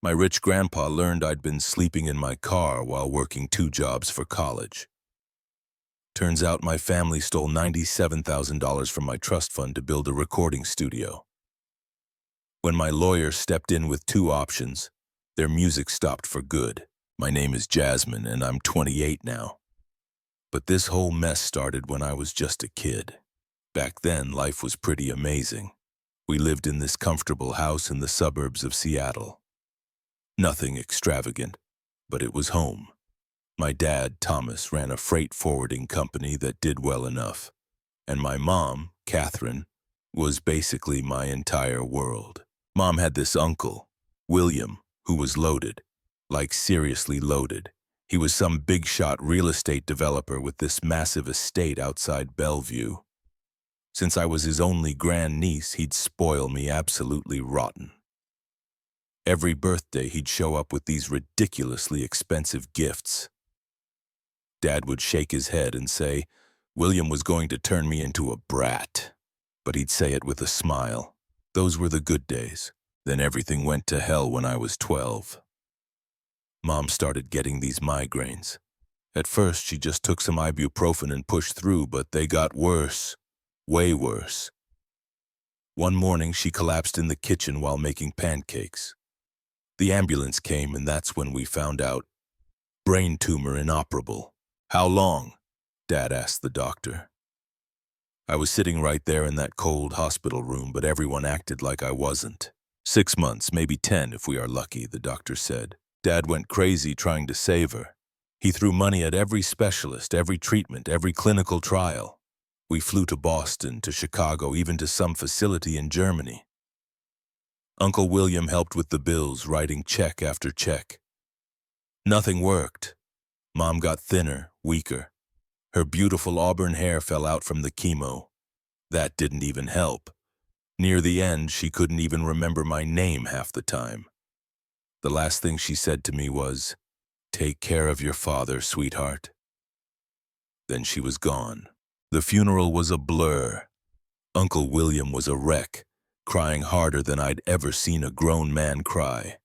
My rich grandpa learned I'd been sleeping in my car while working 2 jobs for college. Turns out my family stole $97,000 from my trust fund to build a recording studio. When my lawyer stepped in with 2 options, their music stopped for good. My name is Jasmine, and I'm 28 now. But this whole mess started when I was just a kid. Back then, life was pretty amazing. We lived in this comfortable house in the suburbs of Seattle. Nothing extravagant, but it was home. My dad, Thomas, ran a freight forwarding company that did well enough. And my mom, Catherine, was basically my entire world. Mom had this uncle, William, who was loaded. Like seriously loaded. He was some big-shot real estate developer with this massive estate outside Bellevue. Since I was his only grandniece, he'd spoil me absolutely rotten. Every birthday, he'd show up with these ridiculously expensive gifts. Dad would shake his head and say, William was going to turn me into a brat. But he'd say it with a smile. Those were the good days. Then everything went to hell when I was 12. Mom started getting these migraines. At first, she just took some ibuprofen and pushed through, but they got worse. Way worse. One morning, she collapsed in the kitchen while making pancakes. The ambulance came, and that's when we found out. Brain tumor inoperable. How long? Dad asked the doctor. I was sitting right there in that cold hospital room, but everyone acted like I wasn't. 6 months, maybe 10 if we are lucky, the doctor said. Dad went crazy trying to save her. He threw money at every specialist, every treatment, every clinical trial. We flew to Boston, to Chicago, even to some facility in Germany. Uncle William helped with the bills, writing check after check. Nothing worked. Mom got thinner, weaker. Her beautiful auburn hair fell out from the chemo. That didn't even help. Near the end, she couldn't even remember my name half the time. The last thing she said to me was, "Take care of your father, sweetheart." Then she was gone. The funeral was a blur. Uncle William was a wreck, crying harder than I'd ever seen a grown man cry.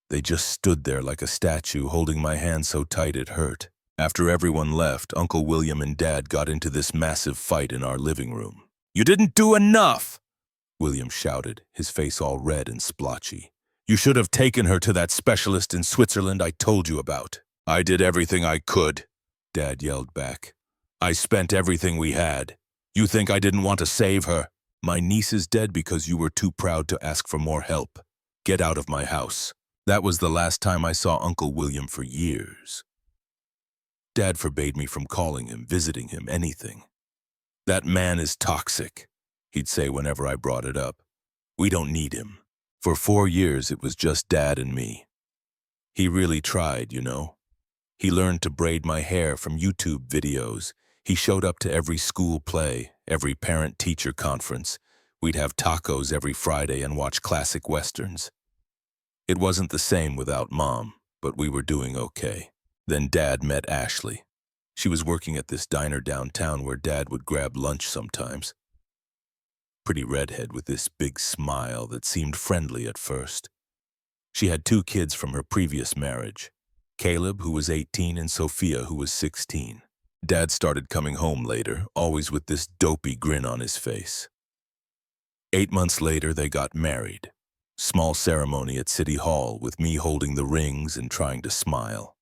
They just stood there like a statue, holding my hand so tight it hurt. After everyone left, Uncle William and Dad got into this massive fight in our living room. "You didn't do enough!" William shouted, his face all red and splotchy. "You should have taken her to that specialist in Switzerland I told you about." "I did everything I could," Dad yelled back. "I spent everything we had. You think I didn't want to save her? My niece is dead because you were too proud to ask for more help. Get out of my house." That was the last time I saw Uncle William for years. Dad forbade me from calling him, visiting him, anything. "That man is toxic," he'd say whenever I brought it up. "We don't need him." For 4 years, it was just Dad and me. He really tried, you know. He learned to braid my hair from YouTube videos. He showed up to every school play, every parent-teacher conference. We'd have tacos every Friday and watch classic westerns. It wasn't the same without Mom, but we were doing okay. Then Dad met Ashley. She was working at this diner downtown where Dad would grab lunch sometimes. Pretty redhead with this big smile that seemed friendly at first. She had 2 kids from her previous marriage, Caleb, who was 18, and Sophia, who was 16. Dad started coming home later, always with this dopey grin on his face. 8 months later, they got married. Small ceremony at City Hall with me holding the rings and trying to smile.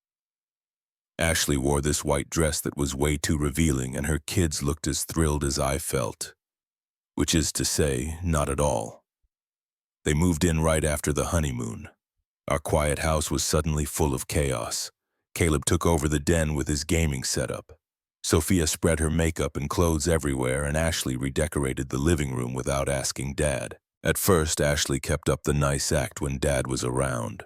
Ashley wore this white dress that was way too revealing, and her kids looked as thrilled as I felt. Which is to say, not at all. They moved in right after the honeymoon. Our quiet house was suddenly full of chaos. Caleb took over the den with his gaming setup. Sophia spread her makeup and clothes everywhere, and Ashley redecorated the living room without asking Dad. At first, Ashley kept up the nice act when Dad was around.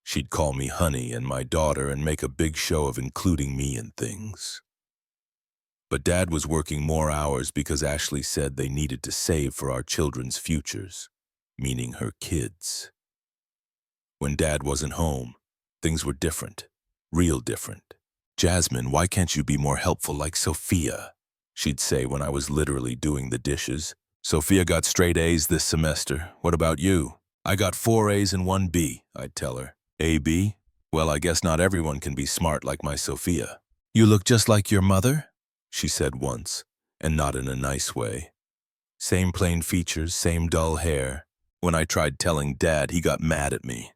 She'd call me honey and my daughter and make a big show of including me in things. But Dad was working more hours because Ashley said they needed to save for our children's futures, meaning her kids. When Dad wasn't home, things were different, real different. "Jasmine, why can't you be more helpful like Sophia?" she'd say when I was literally doing the dishes. "Sophia got straight A's this semester. What about you?" I got 4 A's and 1 B, I'd tell her. A, B? Well, I guess not everyone can be smart like my Sophia. You look just like your mother, she said once, and not in a nice way. Same plain features, same dull hair. When I tried telling Dad, he got mad at me.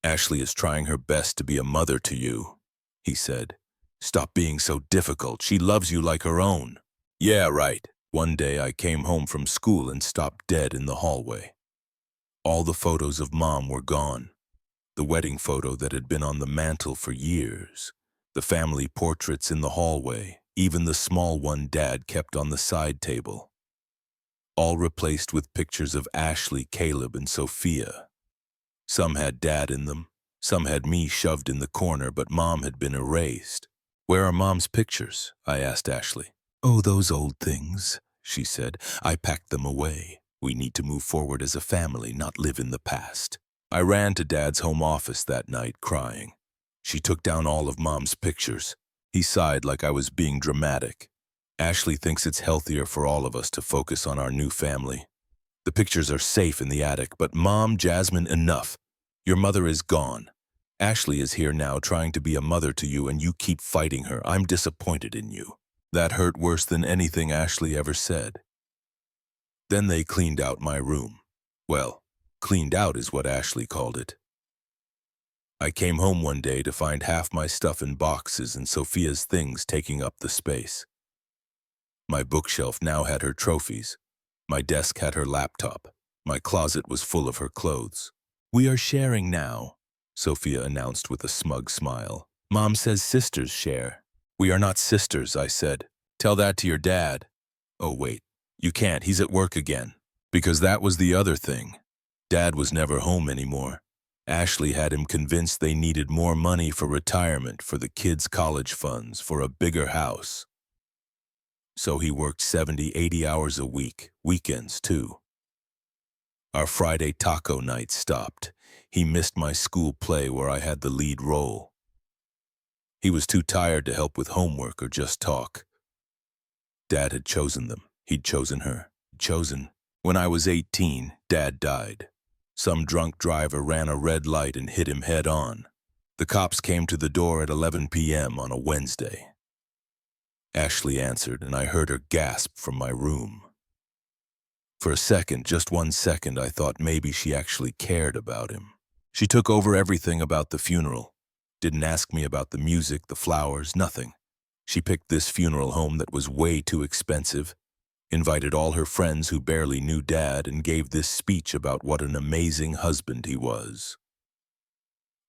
Ashley is trying her best to be a mother to you, he said. Stop being so difficult. She loves you like her own. Yeah, right. One day I came home from school and stopped dead in the hallway. All the photos of Mom were gone. The wedding photo that had been on the mantle for years. The family portraits in the hallway, even the small one Dad kept on the side table. All replaced with pictures of Ashley, Caleb, and Sophia. Some had Dad in them, some had me shoved in the corner, but Mom had been erased. Where are Mom's pictures? I asked Ashley. Oh, those old things, she said. I packed them away. We need to move forward as a family, not live in the past. I ran to Dad's home office that night, crying. She took down all of Mom's pictures. He sighed like I was being dramatic. Ashley thinks it's healthier for all of us to focus on our new family. The pictures are safe in the attic, but Mom, Jasmine, enough. Your mother is gone. Ashley is here now trying to be a mother to you, and you keep fighting her. I'm disappointed in you. That hurt worse than anything Ashley ever said. Then they cleaned out my room. Well, cleaned out is what Ashley called it. I came home one day to find half my stuff in boxes and Sophia's things taking up the space. My bookshelf now had her trophies. My desk had her laptop. My closet was full of her clothes. We are sharing now, Sophia announced with a smug smile. Mom says sisters share. We are not sisters, I said. Tell that to your dad. Oh, wait. You can't. He's at work again. Because that was the other thing. Dad was never home anymore. Ashley had him convinced they needed more money for retirement, for the kids' college funds, for a bigger house. So he worked 70, 80 hours a week, weekends too. Our Friday taco night stopped. He missed my school play where I had the lead role. He was too tired to help with homework or just talk. Dad had chosen them. He'd chosen her. When I was 18, Dad died. Some drunk driver ran a red light and hit him head on. The cops came to the door at 11 p.m. on a Wednesday. Ashley answered, and I heard her gasp from my room. For a second, just 1 second, I thought maybe she actually cared about him. She took over everything about the funeral. Didn't ask me about the music, the flowers, nothing. She picked this funeral home that was way too expensive, invited all her friends who barely knew Dad, and gave this speech about what an amazing husband he was.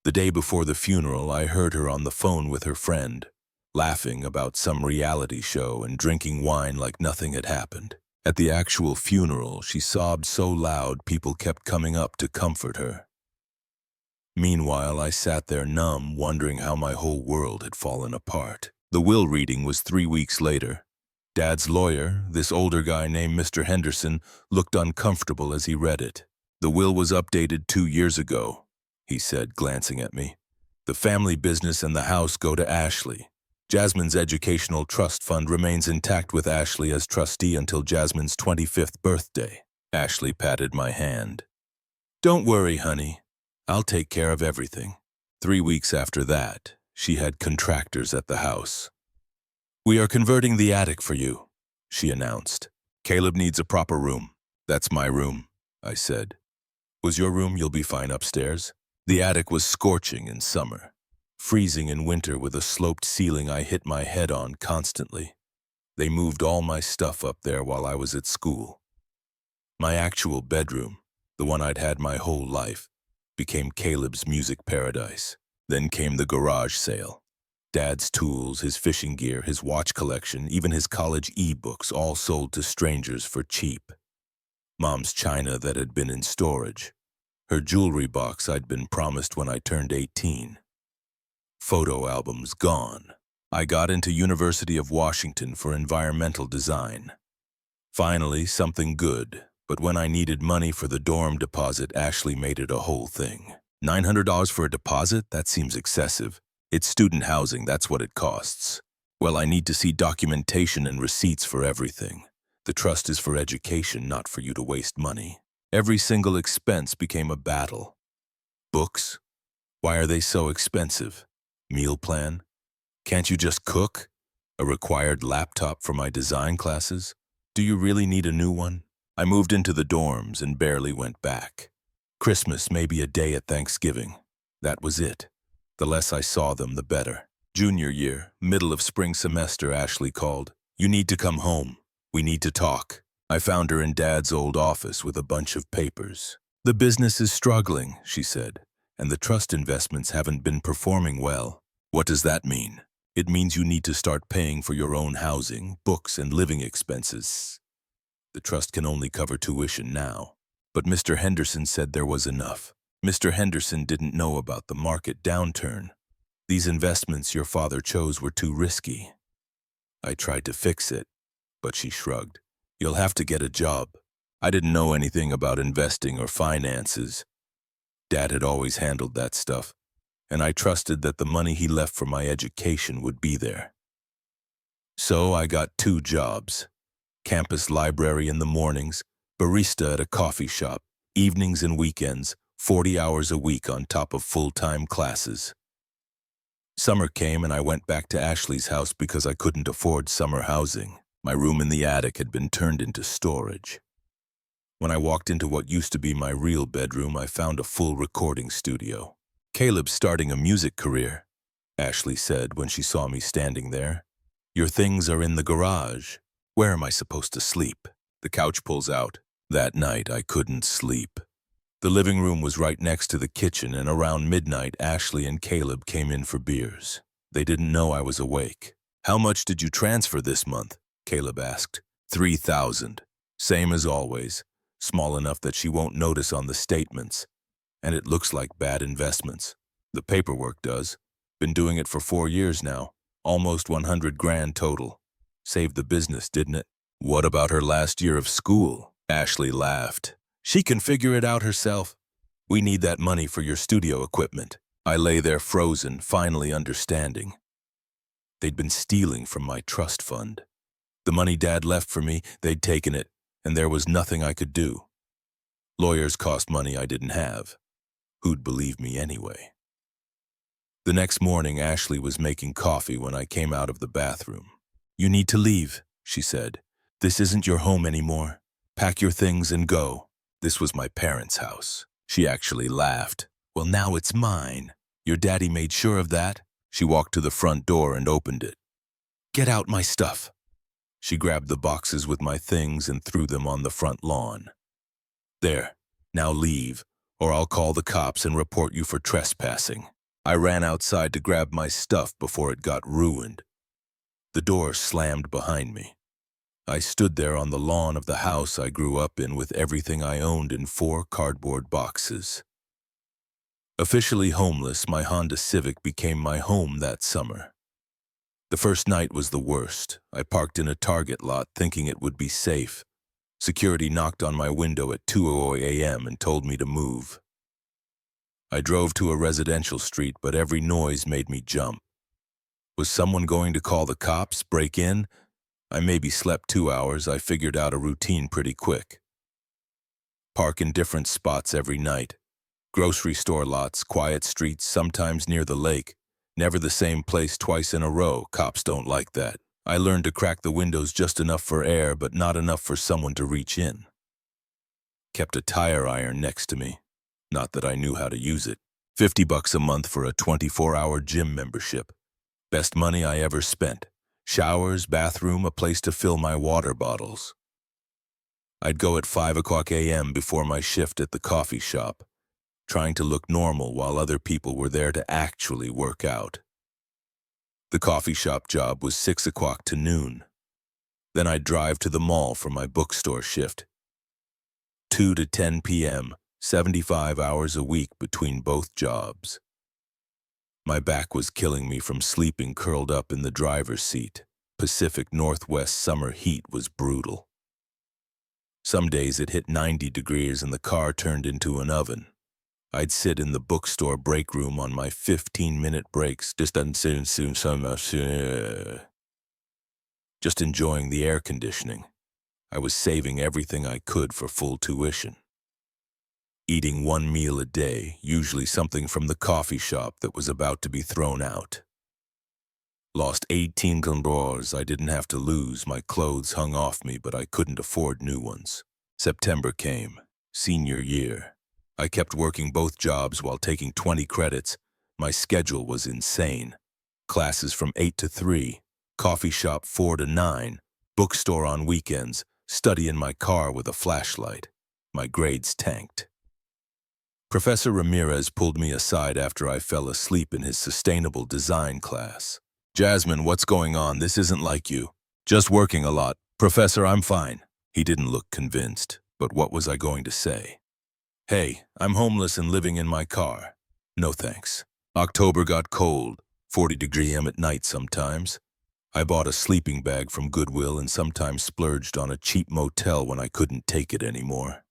The day before the funeral, I heard her on the phone with her friend, laughing about some reality show and drinking wine like nothing had happened. At the actual funeral, she sobbed so loud people kept coming up to comfort her. Meanwhile, I sat there numb, wondering how my whole world had fallen apart. The will reading was 3 weeks later. Dad's lawyer, this older guy named Mr. Henderson, looked uncomfortable as he read it. The will was updated 2 years ago, he said, glancing at me. The family business and the house go to Ashley. Jasmine's educational trust fund remains intact with Ashley as trustee until Jasmine's 25th birthday. Ashley patted my hand. Don't worry, honey. I'll take care of everything. 3 weeks after that, she had contractors at the house. We are converting the attic for you, she announced. Caleb needs a proper room. That's my room, I said. Was your room? You'll be fine upstairs. The attic was scorching in summer. Freezing in winter with a sloped ceiling I hit my head on constantly. They moved all my stuff up there while I was at school. My actual bedroom, the one I'd had my whole life, became Caleb's music paradise. Then came the garage sale. Dad's tools, his fishing gear, his watch collection, even his college e-books, all sold to strangers for cheap. Mom's china that had been in storage. Her jewelry box I'd been promised when I turned 18. Photo albums gone. I got into University of Washington for environmental design. Finally, something good, but when I needed money for the dorm deposit, Ashley made it a whole thing. $900 for a deposit? That seems excessive. It's student housing, that's what it costs. Well, I need to see documentation and receipts for everything. The trust is for education, not for you to waste money. Every single expense became a battle. Books? Why are they so expensive? Meal plan? Can't you just cook? A required laptop for my design classes? Do you really need a new one? I moved into the dorms and barely went back. Christmas, maybe a day at Thanksgiving. That was it. The less I saw them, the better. Junior year, middle of spring semester, Ashley called. You need to come home. We need to talk. I found her in Dad's old office with a bunch of papers. The business is struggling, she said, and the trust investments haven't been performing well. What does that mean? It means you need to start paying for your own housing, books, and living expenses. The trust can only cover tuition now. But Mr. Henderson said there was enough. Mr. Henderson didn't know about the market downturn. These investments your father chose were too risky. I tried to fix it, but she shrugged. You'll have to get a job. I didn't know anything about investing or finances. Dad had always handled that stuff, and I trusted that the money he left for my education would be there. So I got 2 jobs. Campus library in the mornings, barista at a coffee shop, evenings and weekends, 40 hours a week on top of full-time classes. Summer came and I went back to Ashley's house because I couldn't afford summer housing. My room in the attic had been turned into storage. When I walked into what used to be my real bedroom, I found a full recording studio. Caleb's starting a music career, Ashley said when she saw me standing there. Your things are in the garage. Where am I supposed to sleep? The couch pulls out. That night, I couldn't sleep. The living room was right next to the kitchen, and around midnight, Ashley and Caleb came in for beers. They didn't know I was awake. How much did you transfer this month? Caleb asked. 3,000. Same as always. Small enough that she won't notice on the statements. And it looks like bad investments. The paperwork does. Been doing it for 4 years now. Almost 100 grand total. Saved the business, didn't it? What about her last year of school? Ashley laughed. She can figure it out herself. We need that money for your studio equipment. I lay there frozen, finally understanding. They'd been stealing from my trust fund. The money Dad left for me, they'd taken it, and there was nothing I could do. Lawyers cost money I didn't have. Who'd believe me anyway? The next morning, Ashley was making coffee when I came out of the bathroom. You need to leave, she said. This isn't your home anymore. Pack your things and go. This was my parents' house. She actually laughed. Well, now it's mine. Your daddy made sure of that. She walked to the front door and opened it. Get out my stuff. She grabbed the boxes with my things and threw them on the front lawn. There, now leave, or I'll call the cops and report you for trespassing. I ran outside to grab my stuff before it got ruined. The door slammed behind me. I stood there on the lawn of the house I grew up in with everything I owned in 4 cardboard boxes. Officially homeless, my Honda Civic became my home that summer. The first night was the worst. I parked in a Target lot thinking it would be safe. Security knocked on my window at 2:00 a.m. and told me to move. I drove to a residential street, but every noise made me jump. Was someone going to call the cops, break in? I maybe slept 2 hours. I figured out a routine pretty quick. Park in different spots every night. Grocery store lots, quiet streets, sometimes near the lake. Never the same place twice in a row. Cops don't like that. I learned to crack the windows just enough for air, but not enough for someone to reach in. Kept a tire iron next to me. Not that I knew how to use it. $50 a month for a 24-hour gym membership. Best money I ever spent. Showers, bathroom, a place to fill my water bottles. I'd go at 5:00 a.m. before my shift at the coffee shop, trying to look normal while other people were there to actually work out. The coffee shop job was 6:00 to noon. Then I'd drive to the mall for my bookstore shift. 2 to 10 p.m., 75 hours a week between both jobs. My back was killing me from sleeping curled up in the driver's seat. Pacific Northwest summer heat was brutal. Some days it hit 90 degrees and the car turned into an oven. I'd sit in the bookstore break room on my 15-minute breaks, just enjoying the air conditioning. I was saving everything I could for full tuition. eating one meal a day, usually something from the coffee shop that was about to be thrown out. Lost 18 kilograms. I didn't have to lose. My clothes hung off me, but I couldn't afford new ones. September came, senior year. I kept working both jobs while taking 20 credits. My schedule was insane. Classes from 8 to 3, coffee shop 4 to 9, bookstore on weekends, study in my car with a flashlight. My grades tanked. Professor Ramirez pulled me aside after I fell asleep in his sustainable design class. "Jasmine, what's going on? This isn't like you." "Just working a lot. Professor, I'm fine." He didn't look convinced, but what was I going to say? "Hey, I'm homeless and living in my car." "No thanks." October got cold, 40-degree at night sometimes. I bought a sleeping bag from Goodwill and sometimes splurged on a cheap motel when I couldn't take it anymore.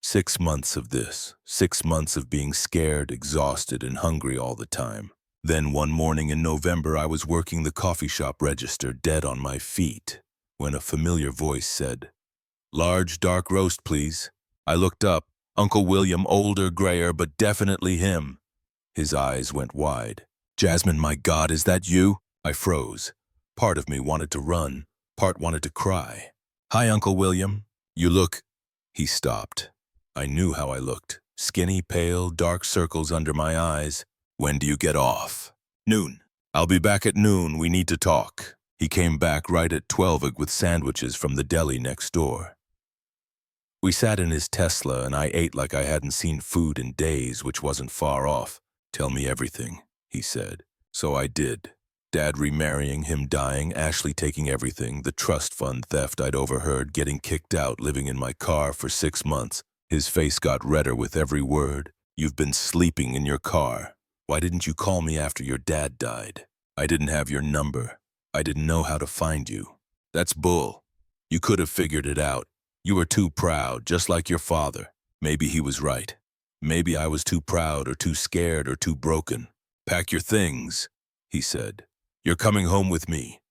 6 months of this, 6 months of being scared, exhausted, and hungry all the time. Then one morning in November, I was working the coffee shop register, dead on my feet, when a familiar voice said, "Large dark roast, please." I looked up. Uncle William, older, grayer, but definitely him. His eyes went wide. "Jasmine, my God, is that you?" I froze. Part of me wanted to run, part wanted to cry. "Hi, Uncle William. You look—" He stopped. I knew how I looked. Skinny, pale, dark circles under my eyes. "When do you get off?" "Noon." "I'll be back at noon. We need to talk." He came back right at 12 with sandwiches from the deli next door. We sat in his Tesla and I ate like I hadn't seen food in days, which wasn't far off. "Tell me everything," he said. So I did. Dad remarrying, him dying, Ashley taking everything, the trust fund theft I'd overheard, getting kicked out, living in my car for 6 months. His face got redder with every word. "You've been sleeping in your car. Why didn't you call me after your dad died? I didn't have your number. I didn't know how to find you." "That's bull. You could have figured it out. You were too proud, just like your father." Maybe he was right. Maybe I was too proud or too scared or too broken. "Pack your things," he said. "You're coming home with me.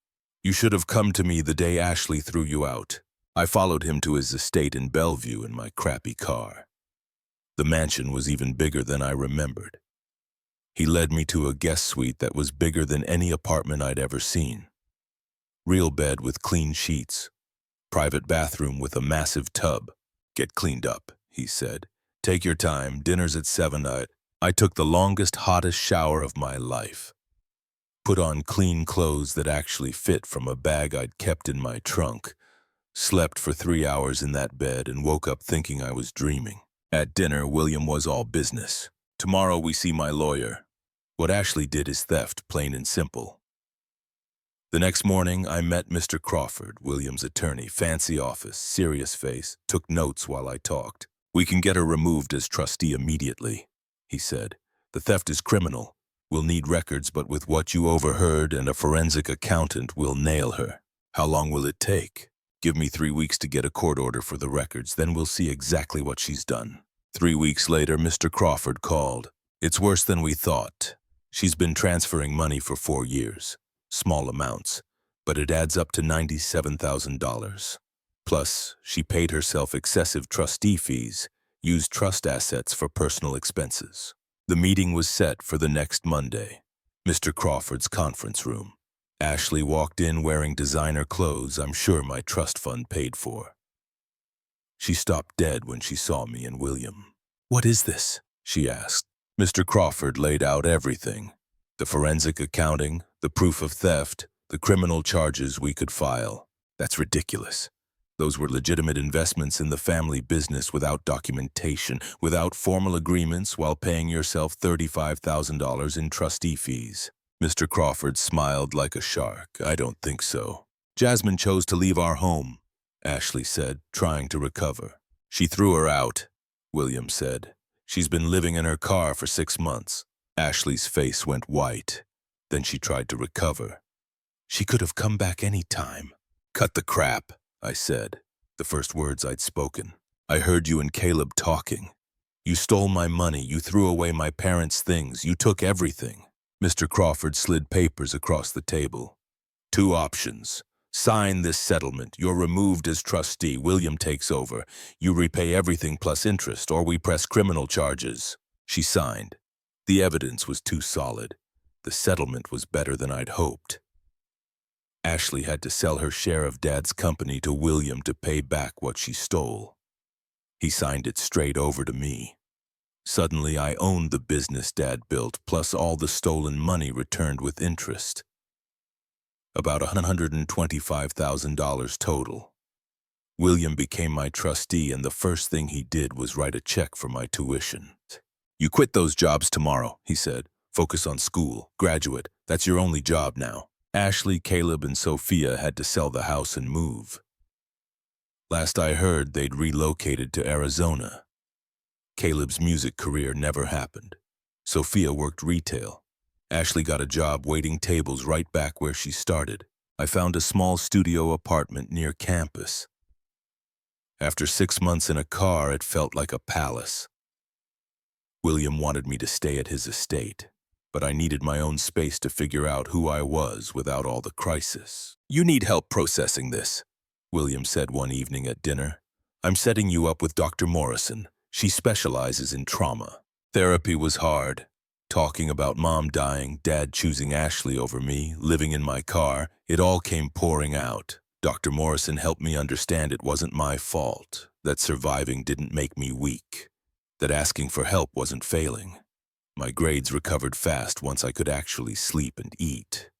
You should have come to me the day Ashley threw you out." I followed him to his estate in Bellevue in my crappy car. The mansion was even bigger than I remembered. He led me to a guest suite that was bigger than any apartment I'd ever seen. Real bed with clean sheets. Private bathroom with a massive tub. "Get cleaned up," he said. "Take your time. Dinner's at 7. I took the longest, hottest shower of my life. Put on clean clothes that actually fit from a bag I'd kept in my trunk. Slept for 3 hours in that bed and woke up thinking I was dreaming. At dinner, William was all business. "Tomorrow we see my lawyer. What Ashley did is theft, plain and simple." The next morning, I met Mr. Crawford, William's attorney, fancy office, serious face, took notes while I talked. "We can get her removed as trustee immediately," he said. "The theft is criminal. We'll need records, but with what you overheard and a forensic accountant, we'll nail her." "How long will it take?" "Give me 3 weeks to get a court order for the records, then we'll see exactly what she's done." 3 weeks later, Mr. Crawford called. "It's worse than we thought. She's been transferring money for 4 years. Small amounts, but it adds up to $97,000. Plus, she paid herself excessive trustee fees, used trust assets for personal expenses." The meeting was set for the next Monday. Mr. Crawford's conference room. Ashley walked in wearing designer clothes I'm sure my trust fund paid for. She stopped dead when she saw me and William. "What is this?" she asked. Mr. Crawford laid out everything. The forensic accounting, the proof of theft, the criminal charges we could file. "That's ridiculous. Those were legitimate investments in the family business without documentation, without formal agreements, while paying yourself $35,000 in trustee fees." Mr. Crawford smiled like a shark. "I don't think so. Jasmine chose to leave our home," Ashley said, trying to recover. "She threw her out," William said. "She's been living in her car for 6 months. Ashley's face went white. Then she tried to recover. "She could have come back any time." "Cut the crap," I said, the first words I'd spoken. "I heard you and Caleb talking. You stole my money, you threw away my parents' things, you took everything." Mr. Crawford slid papers across the table. "2 options. Sign this settlement. You're removed as trustee. William takes over. You repay everything plus interest, or we press criminal charges. She signed. The evidence was too solid. The settlement was better than I'd hoped. Ashley had to sell her share of Dad's company to William to pay back what she stole. He signed it straight over to me. Suddenly, I owned the business Dad built, plus all the stolen money returned with interest. About $125,000 total. William became my trustee, and the first thing he did was write a check for my tuition. You quit those jobs tomorrow, he said. Focus on school, graduate. That's your only job now. Ashley, Caleb, and Sophia had to sell the house and move. Last I heard, they'd relocated to Arizona. Caleb's music career never happened. Sophia worked retail. Ashley got a job waiting tables right back where she started. I found a small studio apartment near campus. After 6 months in a car, it felt like a palace. William wanted me to stay at his estate, but I needed my own space to figure out who I was without all the crisis. You need help processing this, William said one evening at dinner. I'm setting you up with Dr. Morrison. She specializes in trauma. Therapy was hard. Talking about Mom dying, Dad choosing Ashley over me, living in my car, it all came pouring out. Dr. Morrison helped me understand it wasn't my fault, that surviving didn't make me weak, that asking for help wasn't failing. My grades recovered fast once I could actually sleep and eat.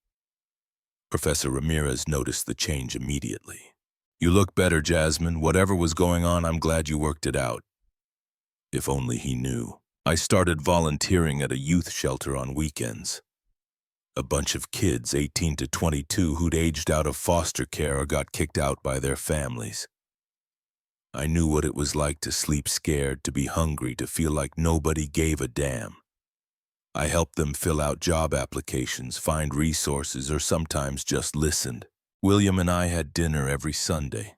Professor Ramirez noticed the change immediately. You look better, Jasmine. Whatever was going on, I'm glad you worked it out. If only he knew. I started volunteering at a youth shelter on weekends. A bunch of kids, 18 to 22, who'd aged out of foster care or got kicked out by their families. I knew what it was like to sleep scared, to be hungry, to feel like nobody gave a damn. I helped them fill out job applications, find resources, or sometimes just listened. William and I had dinner every Sunday.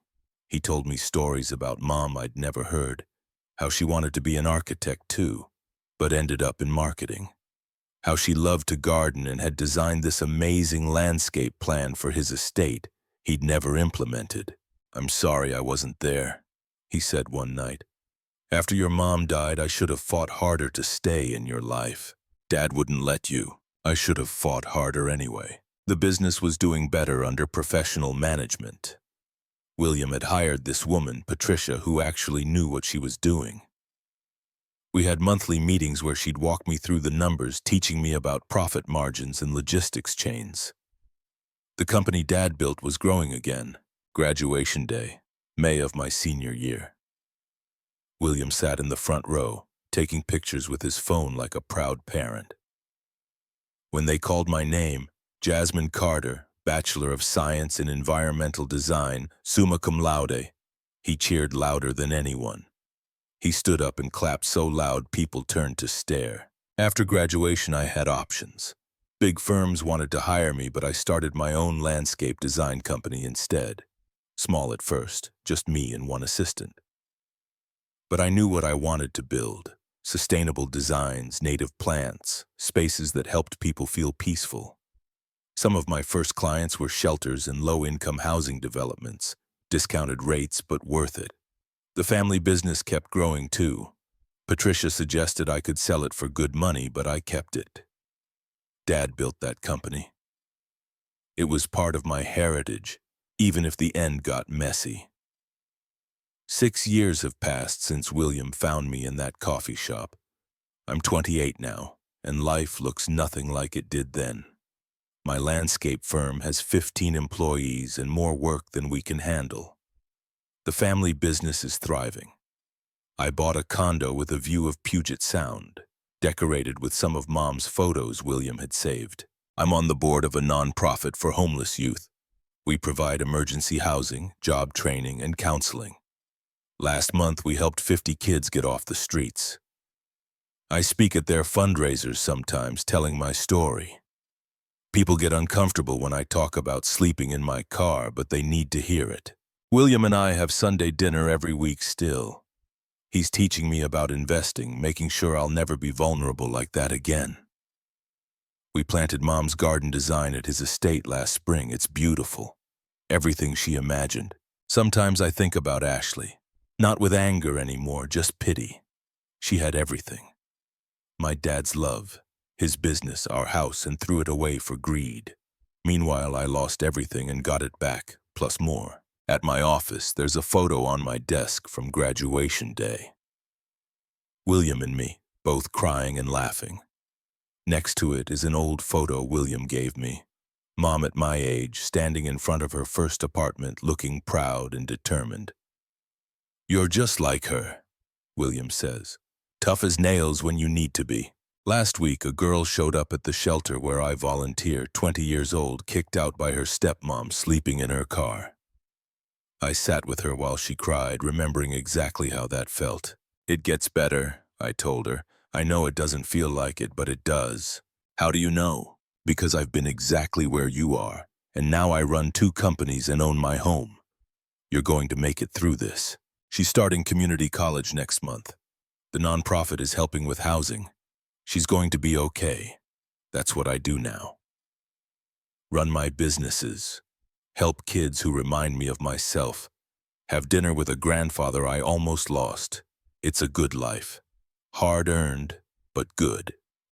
He told me stories about Mom I'd never heard, how she wanted to be an architect too, but ended up in marketing, how she loved to garden and had designed this amazing landscape plan for his estate he'd never implemented. I'm sorry I wasn't there, he said one night. After your mom died, I should have fought harder to stay in your life. Dad wouldn't let you. I should have fought harder anyway. The business was doing better under professional management. William had hired this woman, Patricia, who actually knew what she was doing. We had monthly meetings where she'd walk me through the numbers, teaching me about profit margins and logistics chains. The company Dad built was growing again. Graduation day, May of my senior year. William sat in the front row, taking pictures with his phone like a proud parent. When they called my name, Jasmine Carter, Bachelor of Science in Environmental Design, summa cum laude, he cheered louder than anyone. He stood up and clapped so loud people turned to stare. After graduation, I had options. Big firms wanted to hire me, but I started my own landscape design company instead. Small at first, just me and one assistant. But I knew what I wanted to build. Sustainable designs, native plants, spaces that helped people feel peaceful. Some of my first clients were shelters and low-income housing developments, discounted rates but worth it. The family business kept growing too. Patricia suggested I could sell it for good money, but I kept it. Dad built that company. It was part of my heritage, even if the end got messy. 6 years have passed since William found me in that coffee shop. I'm 28 now, and life looks nothing like it did then. My landscape firm has 15 employees and more work than we can handle. The family business is thriving. I bought a condo with a view of Puget Sound, decorated with some of Mom's photos William had saved. I'm on the board of a nonprofit for homeless youth. We provide emergency housing, job training, and counseling. Last month, we helped 50 kids get off the streets. I speak at their fundraisers sometimes, telling my story. People get uncomfortable when I talk about sleeping in my car, but they need to hear it. William and I have Sunday dinner every week still. He's teaching me about investing, making sure I'll never be vulnerable like that again. We planted Mom's garden design at his estate last spring. It's beautiful. everything she imagined. Sometimes I think about Ashley. Not with anger anymore, just pity. She had everything. My dad's love, his business, our house, and threw it away for greed. Meanwhile, I lost everything and got it back, plus more. At my office, there's a photo on my desk from graduation day. William and me, both crying and laughing. Next to it is an old photo William gave me. Mom at my age, standing in front of her first apartment, looking proud and determined. "You're just like her," William says. "Tough as nails when you need to be." Last week, a girl showed up at the shelter where I volunteer, 20 years old, kicked out by her stepmom, sleeping in her car. I sat with her while she cried, remembering exactly how that felt. "It gets better," I told her. "I know it doesn't feel like it, but it does." "How do you know?" "Because I've been exactly where you are, and now I run 2 companies and own my home. You're going to make it through this." She's starting community college next month. The nonprofit is helping with housing. She's going to be okay. That's what I do now. Run my businesses. Help kids who remind me of myself. Have dinner with a grandfather I almost lost. It's a good life. Hard-earned, but good.